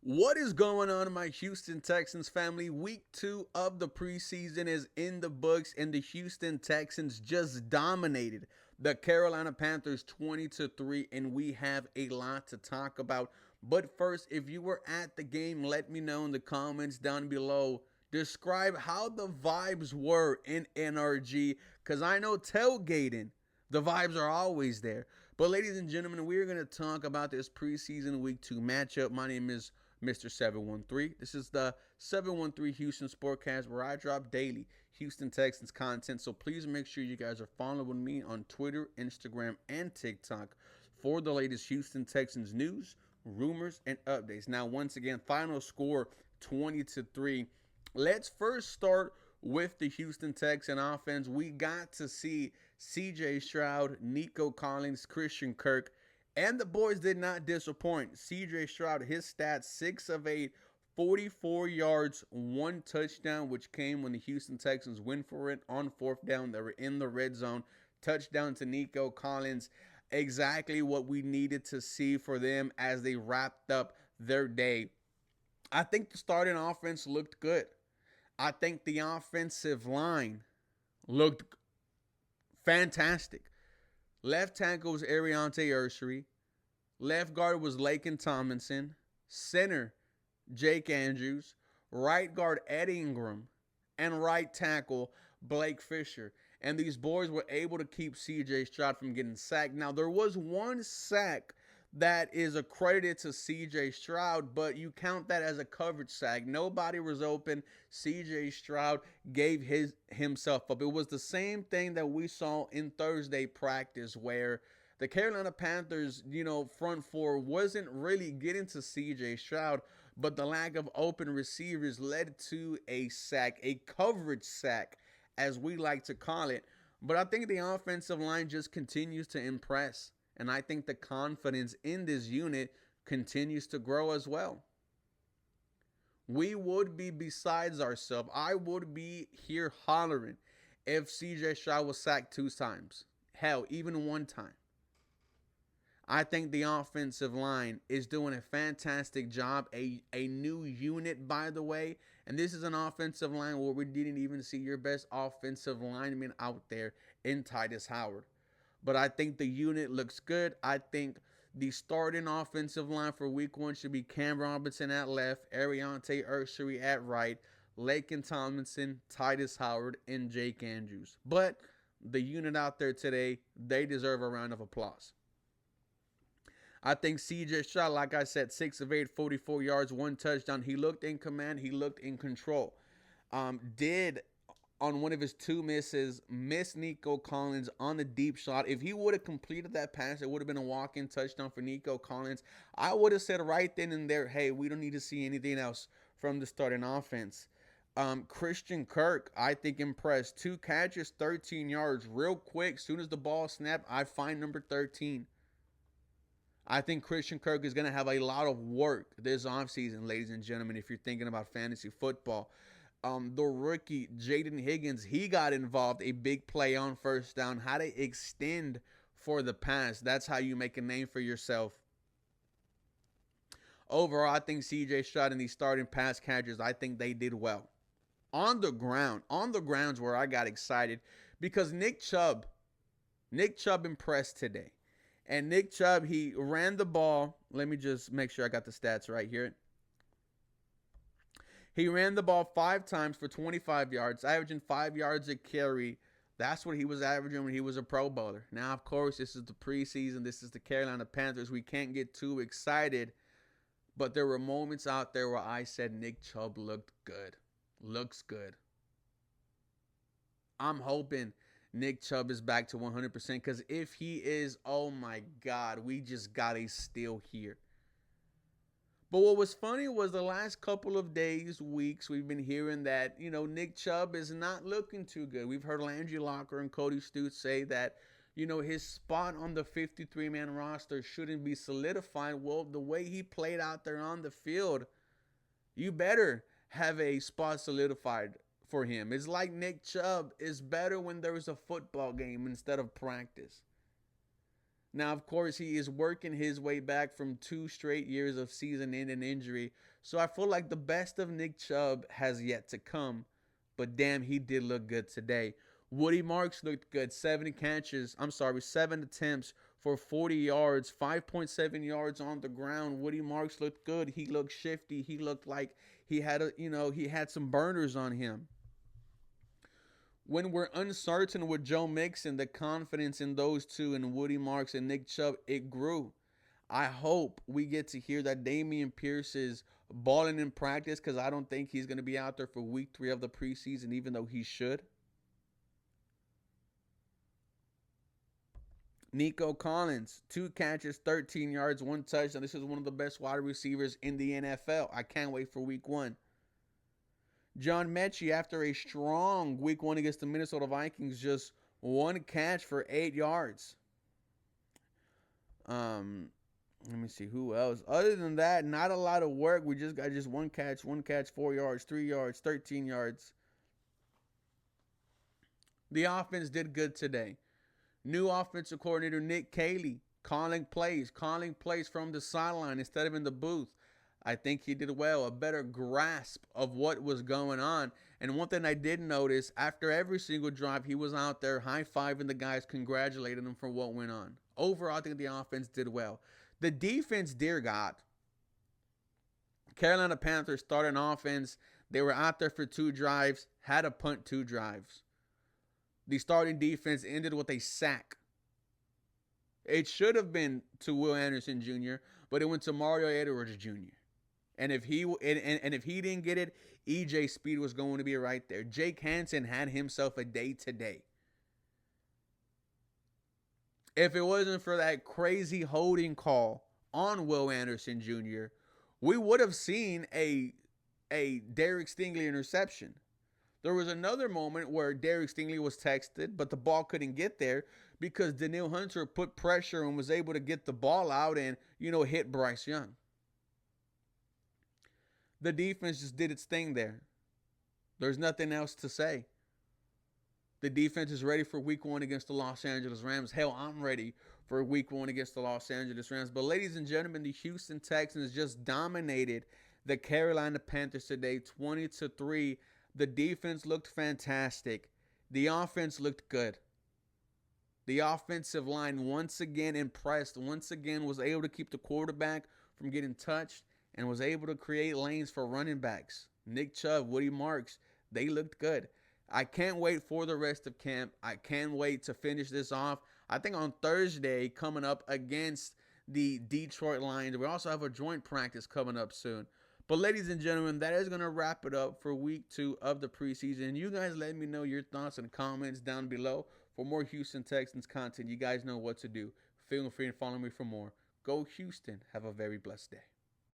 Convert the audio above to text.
What is going on, my Houston Texans family? Week 2 of the preseason is in the books, and the Houston Texans just dominated the Carolina Panthers 20-3, and we have a lot to talk about. But first, if you were at the game, let me know in the comments down below. Describe how the vibes were in NRG, because I know tailgating, the vibes are always there. But ladies and gentlemen, we are going to talk about this preseason week 2 matchup. My name is Mr. 713. This is the 713 Houston Sportcast, where I drop daily Houston Texans content. So please make sure you guys are following me on Twitter, Instagram, and TikTok for the latest Houston Texans news, rumors, and updates. Now, once again, final score 20-3. Let's first start with the Houston Texans offense. We got to see CJ Stroud, Nico Collins, Christian Kirk, and the boys did not disappoint. CJ Stroud, his stats, 6 of 8, 44 yards, 1 touchdown, which came when the Houston Texans went for it on 4th down. They were in the red zone. Touchdown to Nico Collins. Exactly what we needed to see for them as they wrapped up their day. I think the starting offense looked good. I think the offensive line looked fantastic. Left tackle was Ariante Ursery. Left guard was Laken Tomlinson. Center, Jake Andrews. Right guard, Ed Ingram. And right tackle, Blake Fisher. And these boys were able to keep CJ Stroud from getting sacked. Now, there was one sack that is accredited to CJ Stroud, but you count that as a coverage sack. Nobody was open. CJ Stroud gave himself up. It was the same thing that we saw in Thursday practice, where the Carolina Panthers, front four wasn't really getting to CJ Stroud, but the lack of open receivers led to a sack, a coverage sack, as we like to call it. But I think the offensive line just continues to impress. And I think the confidence in this unit continues to grow as well. We would be besides ourselves. I would be here hollering if CJ Stroud was sacked 2 times. Hell, even 1 time. I think the offensive line is doing a fantastic job. A new unit, by the way. And this is an offensive line where we didn't even see your best offensive lineman out there in Titus Howard. But I think the unit looks good. I think the starting offensive line for week 1 should be Cam Robinson at left, Ariante Ursery at right, Laken Tomlinson, Titus Howard, and Jake Andrews. But the unit out there today, they deserve a round of applause. I think CJ Stroud, like I said, 6 of 8, 44 yards, 1 touchdown. He looked in command. He looked in control. Did on one of his 2 misses, missed Nico Collins on the deep shot. If he would have completed that pass, it would have been a walk-in touchdown for Nico Collins. I would have said right then and there, hey, we don't need to see anything else from the starting offense. Christian Kirk, I think, impressed. 2 catches, 13 yards. Real quick, soon as the ball snapped, I find number 13. I think Christian Kirk is going to have a lot of work this offseason, ladies and gentlemen, if you're thinking about fantasy football. The rookie, Jaden Higgins, he got involved. A big play on 1st down. How to extend for the pass. That's how you make a name for yourself. Overall, I think CJ Stroud and these starting pass catchers, I think they did well. On the grounds where I got excited, because Nick Chubb impressed today. And Nick Chubb, he ran the ball. Let me just make sure I got the stats right here. He ran the ball 5 times for 25 yards, averaging 5 yards a carry. That's what he was averaging when he was a Pro Bowler. Now, of course, this is the preseason. This is the Carolina Panthers. We can't get too excited. But there were moments out there where I said Nick Chubb looked good. Looks good. I'm hoping Nick Chubb is back to 100%, because if he is, oh my God, we just got a steal here. But what was funny was the last couple of days, weeks, we've been hearing that, Nick Chubb is not looking too good. We've heard Landry Locker and Cody Stutes say that, his spot on the 53-man roster shouldn't be solidified. Well, the way he played out there on the field, you better have a spot solidified for him. It's like Nick Chubb is better when there's a football game instead of practice. Now, of course, he is working his way back from 2 straight years of season-ending injury. So I feel like the best of Nick Chubb has yet to come. But damn, he did look good today. Woody Marks looked good. 7 attempts for 40 yards, 5.7 yards on the ground. Woody Marks looked good. He looked shifty. He looked like he had some burners on him. When we're uncertain with Joe Mixon, the confidence in those two, and Woody Marks and Nick Chubb, it grew. I hope we get to hear that Dameon Pierce is balling in practice, because I don't think he's going to be out there for week 3 of the preseason, even though he should. Nico Collins, 2 catches, 13 yards, 1 touchdown. This is one of the best wide receivers in the NFL. I can't wait for week 1. John Mechie, after a strong week 1 against the Minnesota Vikings, just 1 catch for 8 yards. Let me see who else. Other than that, not a lot of work. We just got 1 catch, 4 yards, 3 yards, 13 yards. The offense did good today. New offensive coordinator Nick Caley calling plays from the sideline instead of in the booth. I think he did well, a better grasp of what was going on. And one thing I did notice, after every single drive, he was out there high-fiving the guys, congratulating them for what went on. Overall, I think the offense did well. The defense, dear God. Carolina Panthers started an offense. They were out there for 2 drives, had to punt 2 drives. The starting defense ended with a sack. It should have been to Will Anderson Jr., but it went to Mario Edwards Jr. And if he didn't get it, EJ Speed was going to be right there. Jake Hansen had himself a day today. If it wasn't for that crazy holding call on Will Anderson Jr., we would have seen a Derek Stingley interception. There was another moment where Derek Stingley was texted, but the ball couldn't get there because Danielle Hunter put pressure and was able to get the ball out and, hit Bryce Young. The defense just did its thing there. There's nothing else to say. The defense is ready for week 1 against the Los Angeles Rams. Hell, I'm ready for week 1 against the Los Angeles Rams. But ladies and gentlemen, the Houston Texans just dominated the Carolina Panthers today, 20-3. The defense looked fantastic. The offense looked good. The offensive line once again impressed. Once again was able to keep the quarterback from getting touched and was able to create lanes for running backs. Nick Chubb, Woody Marks, they looked good. I can't wait for the rest of camp. I can't wait to finish this off. I think on Thursday, coming up against the Detroit Lions. We also have a joint practice coming up soon. But ladies and gentlemen, that is going to wrap it up for week 2 of the preseason. You guys let me know your thoughts and comments down below. For more Houston Texans content, you guys know what to do. Feel free to follow me for more. Go Houston. Have a very blessed day.